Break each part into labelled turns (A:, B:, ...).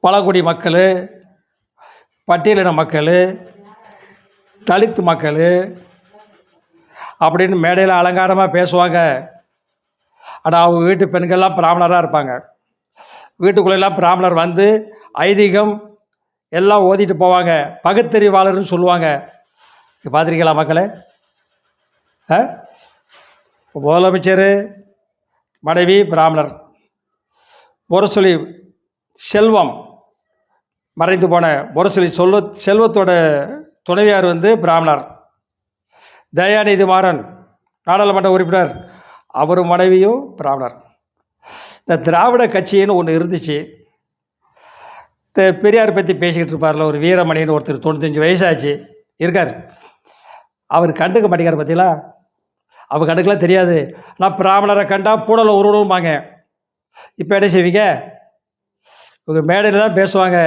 A: பழங்குடி மக்கள், பட்டியலின மக்கள், தலித் மக்கள் அப்படின்னு மேடையில் அலங்காரமாக பேசுவாங்க. ஆனால் அவங்க வீட்டு பெண்கள்லாம் பிராமணராக இருப்பாங்க. வீட்டுக்குள்ளெல்லாம் பிராமணர் வந்து ஐதீகம் எல்லாம் ஓதிட்டு போவாங்க. பகுத்தறிவாளர்னு சொல்லுவாங்க. பார்த்துருக்கீங்களா மக்களே? முதலமைச்சர் மனைவி பிராமணர், முரசொலி செல்வம் மறைந்து போன முரசொலி செல்வத்தோட துணைவியார் வந்து பிராமணர். தயாநிதி மாறன் நாடாளுமன்ற உறுப்பினர், அவர் மனைவியும் பிராமணர். இந்த திராவிட கட்சின்னு ஒன்று இருந்துச்சு. இந்த பெரியார் பற்றி பேசிக்கிட்டு இருப்பார்ல ஒரு வீரமணின்னு ஒருத்தர், 95 வயசாச்சு இருக்கார். அவர் கண்டுக்க மாட்டேங்கார். பார்த்தீங்களா? அவர் கண்டுக்கலாம் தெரியாது. நான் பிராமணரை கண்டா பூடலை உருவணும்பாங்க. இப்போ என்ன செய்வீங்க? உங்கள் மேடையில் தான் பேசுவாங்க.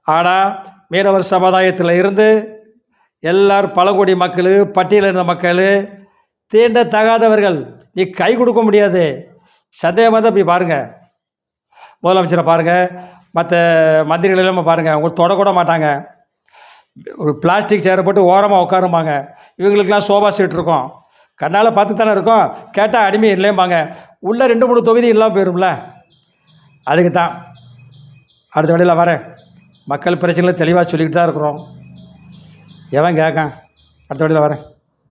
A: ஆனால் மீனவர் சமுதாயத்தில் இருந்து எல்லாரும் பழங்குடி மக்கள், பட்டியலின மக்கள், தீண்டத்தகாதவர்கள், நீ கை கொடுக்க முடியாது. சந்தேகமாக தான் போய் பாருங்கள். முதலமைச்சரை பாருங்கள், மற்ற மந்திரிகளெல்லாம் பாருங்கள், அவங்க தொடக்கூட மாட்டாங்க. ஒரு பிளாஸ்டிக் சேரை போட்டு ஓரமாக உட்காருமாங்க. இவங்களுக்கெல்லாம் சோபா செட் இருக்கும். கண்ணால் பார்த்து தானே இருக்கும். கேட்டால் அடிமை இல்லைம்பாங்க. உள்ளே 2-3 தொகுதி இல்லாமல் போயிடும்ல. அதுக்கு தான் அடுத்த வழியில் வரேன். மக்கள் பிரச்சனைகளை தெளிவாக சொல்லிக்கிட்டு தான் இருக்கிறோம். எவன் கேட்கான்? அடுத்த வழியில் வரேன்.